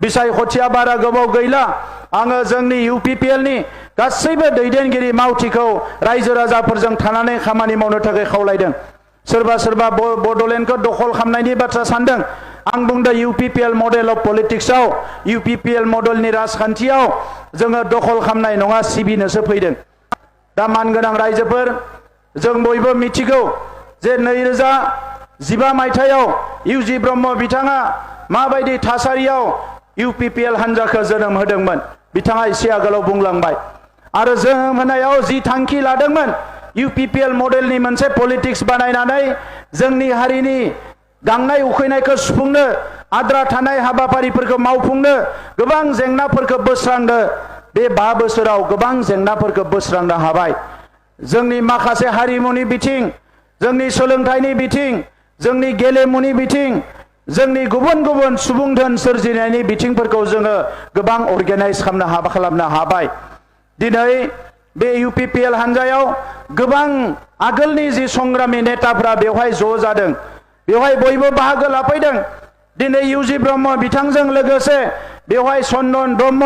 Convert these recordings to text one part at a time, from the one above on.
बिसायख'थिया बारा गोबाव गैला आङो जोंनि UPPL नि गासैबो दैदेनगिरि मावथिखौ रायजो राजाफोरजों थानानै खामानि मावनो थाखाय खावलायदों सोरबा सोरबा बड'लेण्डखौ दखल खालामनायनि बाथ्रा सानदों आं बुंदों UPPL मडेल अफ पलिटिक्सआव UPPL मडेलनि राजखान्थियाव जोङो दखल खालामनाय नङा सिबिनोसो फैदों दा मानगोनां रायजोफोर जों बयबो मिथिगौ जे 2015 मायथाइयाव UG ब्रह्म बिथाङा माबायदि थासारियाव UPPL हान्जाखौ जोनोम होदोंमोन बिथाङा एसे आगोलाव बुंलांबाय आरो जोनोम होनायाव जि थांखि लादोंमोन UPPL मडेलनि मोनसे पलिटिक्स बानायनानै जोंनि हारिनि गांनाय उखैनायखौ सुफुंनो आद्रा थानाय हाबाफारिफोरखौ मावफुंनो गोबां जेंनाफोरखौ बोस्रांनो बे 5 बोसोराव गोबां जेंनाफोरखौ बोस्रांनो हाबाय जोंनि माखासे हारिमुनि बिथिं जोंनि सोलोंथाइनि बिथिं जोंनि गेलेमुनि बिथिं जोंनि गुबुन गुबुन सुबुं धोन सोरजिनायनि बिथिंफोरखौ जोङो गोबां अर्गेनाइज खालामनो हाबाय दिनै बे UPPL हान्जायाव गोबां आगोलनि जि संग्रामी नेताफ्रा बेवहाय ज' जादों बेवहाय बयबो बाहागो लाफैदों दिनै UG ब्रह्म बिथांजों लोगोसे बेवहाय चन्दन ब्रह्म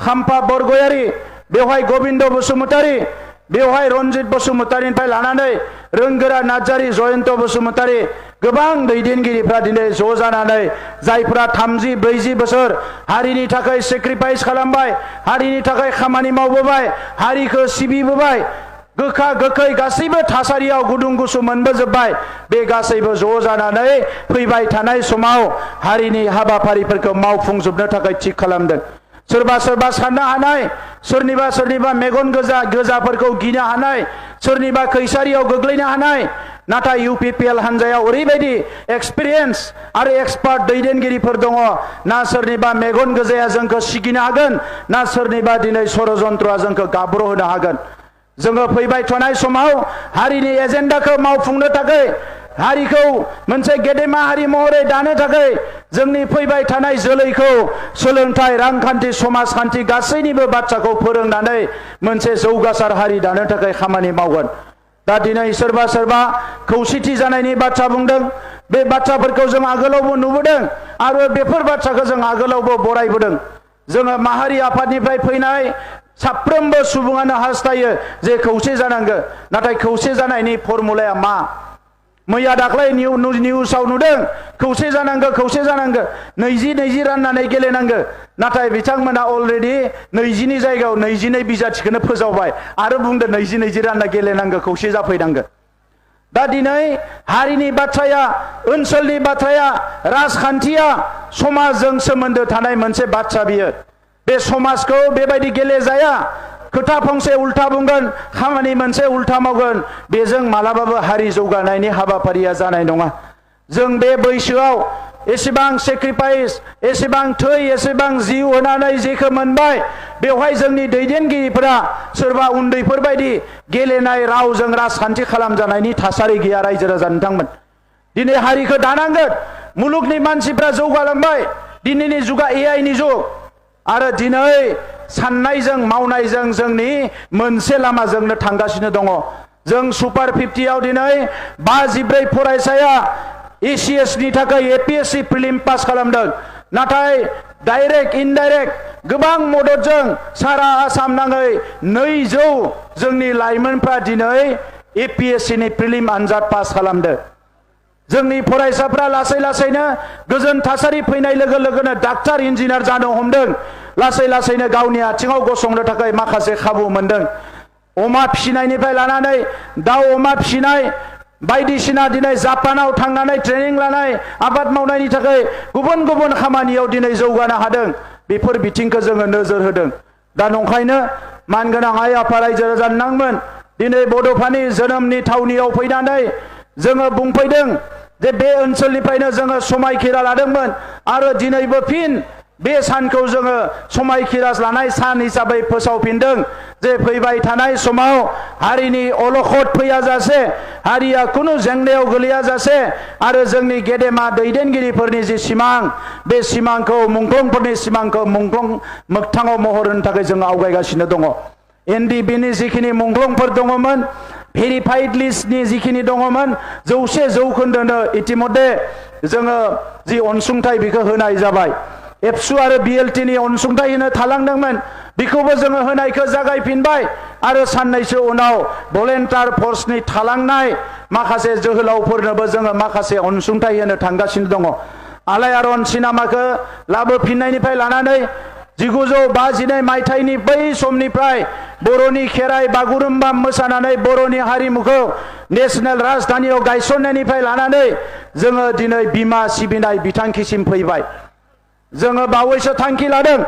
खाम्फा बरगयारी बेवहाय गोविंद बसुमतारी बेवहाय रनजित बसुमतारीनिफ्राय लानानै रोंगोरा नार्जारी जयन्त बसुमतारी गोबां दैदेनगिरिफ्रा दिनै ज' जानानै जायफ्रा 30-40 बोसोर हारिनि थाखाय सेक्रिफाइस खालामबाय हारिनि थाखाय खामानि मावबोबाय हारिखौ सिबिबोबाय गोखा गोखै गासैबो थासारियाव गुदुं गुसु मोनबोजोबबाय बे गासैबो ज' जानानै फैबाय थानाय समाव हारिनि हाबाफारिफोरखौ मावफुंजोबनो थाखाय थिग खालामदों सोरबा सोरबा साननो हानाय सोरनिबा मेगन गोजाफोरखौ गिनो हानाय सोरनिबा खैसारियाव गोग्लैनो हानाय नाथाय UPPL हान्जायाव ओरैबायदि एक्सपिरियेन्स आरो एक्सपार्ट दैदेनगिरिफोर दङ ना सोरनिबा मेगन गोजाया जोंखौ सिगिनो हागोन ना सोरनिबा दिनै षड़यन्त्रआ जोंखौ गाब्रहोनो हागोन जोङो फैबाय थानाय समाव हारिनि एजेन्डाखौ मावफुंनो थाखाय हारिखौ मोनसे गेदेमा हारि महरै दानो थाखाय जोंनि फैबाय थानाय जोलैखौ सोलोंथाइ रांखान्थि समाजखान्थि गासैनिबो बाथ्राखौ फोरोंनानै मोनसे जौगासार हारि दानो थाखाय खामानि मावगोन दा दिनै सोरबा सोरबा खौसेथि जानायनि बाथ्रा बुंदों बे बाथ्राफोरखौ जों आगोलावबो नुबोदों आरो बेफोर बाथ्राखौ जों आगोलावबो बरायबोदों जोङो माहारि आफादनिफ्राय फैनाय साफ्रोमबो सुबुङानो हास्थायो जे खौसे जानांगौ नाथाय खौसे जानायनि फर्मुलाया मा मैया दाख्लै निउसाव नुदों खौसे जानांगौ 20-20 राननानै गेलेनांगौ नाथाय बिथांमोना अलरेडि 20 नि जायगायाव 22 बिजाथिखौनो फोजावबाय आरो बुंदों 20-20 रानना गेलेनांगौ खौसे जाफैनांगौ दा दिनै हारिनि बाथ्राया ओनसोलनि बाथ्राया राजखान्थिया समाजजों सोमोन्दो थानाय मोनसे बाथ्रा बियो बे समाजखौ बेबायदि गेलेजाया खोथा फंसे उल्था बुंगोन खामानि मोनसे उल्था मावगोन बेजों मालाबाबो हारि जौगानायनि हाबाफारिया जानाय नङा जों बे बैसोआव एसेबां सेक्रिफाइस एसेबां थै एसेबां जिउ होनानै जेखौ मोनबाय बेवहाय जोंनि दैदेनगिरिफोरा सोरबा उन्दैफोर बायदि गेलेनाय रावजों राजखान्थि खालामजानायनि थासारि गैया रायजो राजा नोंथांमोन दिनै हारिखौ दानांगोन मुलुगनि मानसिफ्रा जौगालांबाय दिनैनि जुगा AI नि जुग आरो दिनै साननायजों मावनायजों जोंनि मोनसे लामाजोंनो थांगासिनो दङ जों सुपार 50 आव दिनै 54 फरायसाया ACS नि थाखाय APSC प्रिलिम पास खालामदों नाथाय डाइरेक्ट इनडाइरेक्ट गोबां मददजों सारा आसाम नाङै 200 जोंनि लाइमोनफ्रा दिनै APSC नि प्रिलिम आनजाद पास खालामदों जोंनि फरायसाफ्रा लासै लासैनो गोजोन थासारि फैनाय लोगो लोगोनो डाक्टार इन्जिनियार जानो हमदों लासै लासैनो गावनि आथिङाव गसंनो थाखाय माखासे खाबु मोनदों अमा फिसिनायनिफ्राय लानानै दाउ अमा फिसिनाय बायदिसिना दिनै जापानाव थांनानै ट्रेनिं लानाय आबाद मावनायनि थाखाय गुबुन गुबुन खामानियाव दिनै जौगानो हादों बेफोर बिथिंखौ जोङो नोजोर होदों दा नंखायनो मानगोनां आइ आफा रायजो राजा नोंथांमोन दिनै बड'फानि जोनोमनि थावनियाव फैनानै जोङो बुंफैदों जे बे ओनसोलनिफ्रायनो जोङो समायखिरा लादोंमोन आरो दिनैबो फिन बे सानखौ जोङो समायखिरा लानाय सान हिसाबै फोसावफिनदों जे फैबाय थानाय समाव हारिनि अलखद फैयाजासे हारिया खुनु जेंनायाव गोलैयाजासे आरो जोंनि गेदेमा दैदेनगिरिफोरनि जि सिमां बे सिमांखौ मुंख्लंफोरनि सिमांखौ मोगथाङाव महर होनो थाखाय जों आवगायगासिनो दङ NDB नि जिखिनि मुंख्लंफोर दङमोन भेरिफाइड लिस्टनि जिखिनि दङमोन 100% इतिमध्ये जोङो जि अनसुंथाइ बेखौ होनाय जाबाय एबसु आरो BLT नि अनसुंथाइ होनो थालांदोंमोन बेखौबो जोङो होनायखौ जागायफिनबाय आरो साननैसो उनाव भलेन्टियार फर्सनि थालांनाय माखासे जोहोलावफोरनोबो जोङो माखासे अनसुंथाइ होनो थांगासिनो दङ आलायारन सिनेमाखौ लाबोफिननायनिफ्राय लानानै 1952 मायथाइनि बै समनिफ्राय बर'नि खेराइ बागुरुम्बा मोसानानै बर'नि हारिमुखौ नेशनेल राजधानियाव गायसननायनिफ्राय लानानै जोङो दिनै बिमा सिबिनाय बिथांखिसिम फैबाय जोङो बावैसो थांखि लादों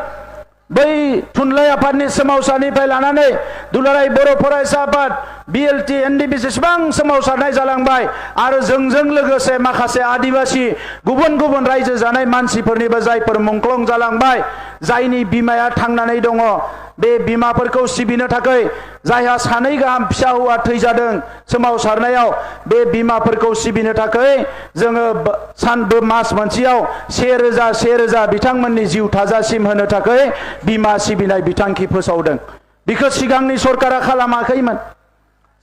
बै थुनलाइ आफादनि सोमावसारनिफ्राय लानानै दुलाराय बर' फरायसा आफाद BLT NDP जेसेबां सोमावसारनाय जालांबाय आरो जोंजों लोगोसे माखासे आदिवासी गुबुन गुबुन रायजो जानाय मानसिफोरनिबो जायफोर मुंख्लं जालांबाय जायनि बिमाया थांनानै दङ बे बिमाफोरखौ सिबिनो थाखाय जायहा सानै गाहाम फिसा हौवा थैजादों सोमावसारनायाव बे बिमाफोरखौ सिबिनो थाखाय जोङो सानबो मास मोनसेयाव 1000 बिथांमोननि जिउ थाजासिम होनो थाखाय बिमा सिबिनाय बिथांखि फोसावदों बेखौ सिगांनि सरकारा खालामाखैमोन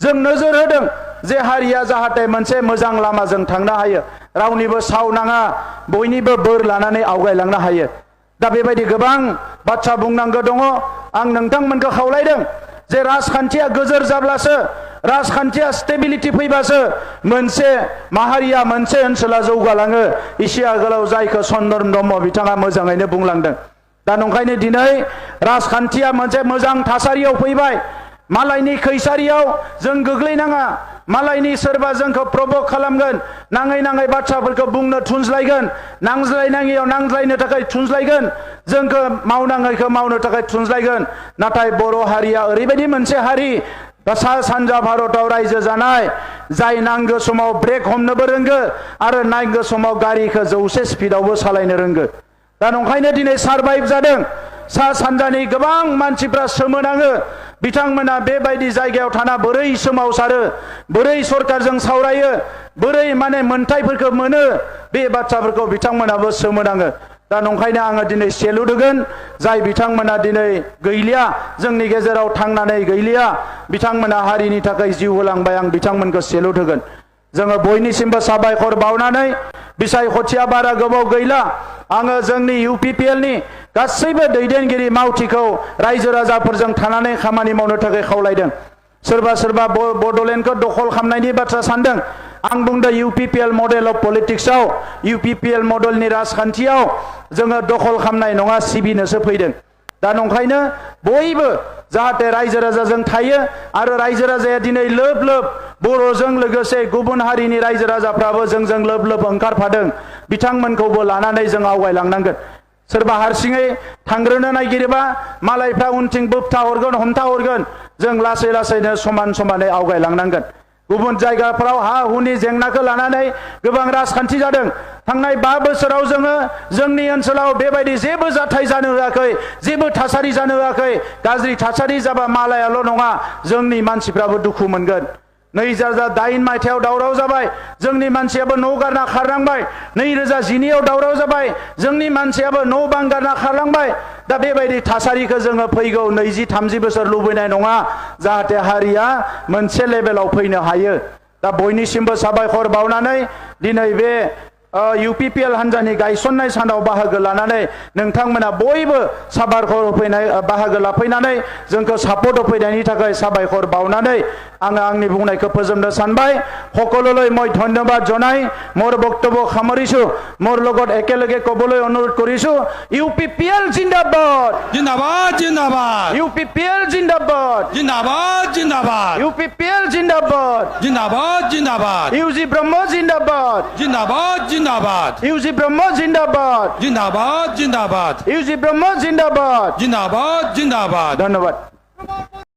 जों नोजोर होदों जे हारिया जाहाथे मोनसे मोजां लामाजों थांनो हायो रावनिबो साव नाङा बयनिबो बोर लानानै आवगायलांनो हायो दा बेबायदि गोबां बाथ्रा बुंनांगौ दङ आं नोंथांमोनखौ खावलायदों जे राजखान्थिया गोजोर जाब्लासो राजखान्थिया स्टेबिलिटी फैबासो मोनसे माहारिया मोनसे ओनसोला जौगालाङो एसे आगोलाव जायखौ चन्द्रन ब्रह्म बिथाङा मोजाङैनो बुंलांदों दा नंखायनो दिनै राजखान्थिया मोनसे मोजां थासारियाव फैबाय मालायनि खैसारियाव जों गोग्लैनाङा मालायनि सोरबा जोंखौ प्रभक खालामगोन नाङै बाथ्राफोरखौ बुंनो थुनज्लायगोन नांज्लायनाङियाव नांज्लायनो थाखाय थुनज्लायगोन जोंखौ मावनाङैखौ मावनो थाखाय थुनज्लायगोन नाथाय बर' हारिया ओरैबायदि मोनसे हारि सा सानजा भारताव रायजो जानाय जाय नांगौ समाव ब्रेक हमनोबो रोंगो आरो नांगौ समाव गारिखौ 100 स्पिडआवबो सालायनो रोंगो दा नंखायनो दिनै सारभाइभ जादों सा सानजानि गोबां मानसिफ्रा सोमोनाङो बिथांमोना बेबायदि जायगायाव थाना बोरै सोमावसारो बोरै सरकारजों सावरायो बोरै माने मोनथायफोरखौ मोनो बे बाथ्राफोरखौ बिथांमोनाबो सोमोनाङो दा नंखायनो आङो दिनै सेलुट होगोन जाय बिथांमोना दिनै गैलिया जोंनि गेजेराव थांनानै गैलिया बिथांमोना हारिनि थाखाय जिउ होलांबाय आं बिथांमोनखौ सेलुट होगोन जोङो बयनिसिमबो साबायखर बावनानै बिसायख'थिया बारा गोबाव गैला आङो जोंनि UPPL नि गासैबो दैदेनगिरि मावथिखौ रायजो राजाफोरजों थानानै खामानि मावनो थाखाय खावलायदों सोरबा बड'लेण्डखौ दखल खालामनायनि बाथ्रा सानदों आं बुंदों UPPL मडेल अफ पलिटिक्सआव UPPL मडेलनि राजखान्थियाव जोङो दखल खालामनाय नङा सिबिनोसो फैदों दा नंखायनो बयबो जाहाथे रायजो राजाजों थायो आरो रायजो राजाया दिनै लोब लोब बर'जों लोगोसे गुबुन हारिनि रायजो राजाफ्राबो जोंजों लोब लोब ओंखारफादों बिथांमोनखौबो लानानै जों आवगायलांनांगोन सोरबा हारसिङै थांग्रोनो नागिरोबा मालायफ्रा उनथिं बोबथा हरगोन हमथा हरगोन जों लासै लासैनो समानै आवगायलांनांगोन गुबुन जायगाफोराव हा हुनि जेंनाखौ लानानै गोबां राजखान्थि जादों थांनाय 5 बोसोराव जोङो जोंनि ओनसोलाव बेबायदि जेबो जाथाय जानो होआखै जेबो थासारि जानो होआखै गाज्रि थासारि जाबा मालायाल' नङा जोंनि मानसिफ्राबो दुखु मोनगोन 2008 मायथाइयाव दावराव जाबाय जोंनि मानसियाबो न' गारना खारलांबाय 2012 आव दावराव जाबाय जोंनि मानसियाबो न' बां गारना खारलांबाय दा बेबायदि थासारिखौ जोङो फैगौ 20-30 बोसोर लुबैनाय नङा जाहाथे हारिया मोनसे लेभेलाव फैनो हायो दा बयनिसिमबो साबायखर बावनानै दिनै बे UPPL हान्जानि गायसननाय सानाव बाहागो लानानै नोंथांमोना बयबो साबायखर होफैनाय बाहागो लाफैनानै जोंखौ सापर्ट होफैनायनि थाखाय साबायखर बावनानै आङो आंनि बुंनायखौ फोजोबनो सानबाय সকলোলৈ মই ধন্যবাদ জনাই মোৰ বক্তব্য সামৰিছো মোৰ লগত একেলগে ক'বলৈ অনুৰোধ কৰিছো UPPL জিন্দাবাদ জিন্দাবাদ জিন্দাবাদ UPPL জিন্দাবাদ জিন্দাবাদ জিন্দাবাদ UPPL জিন্দাবাদ জিন্দাবাদ জিন্দাবাদ UG ব্রহ্ম জিন্দাবাদ জিন্দাবাদ জিন্দাবাদ UG ব্রহ্ম জিন্দাবাদ জিন্দাবাদ জিন্দাবাদ UG ব্রহ্ম জিন্দাবাদ জিন্দাবাদ জিন্দাবাদ ধন্যবাদ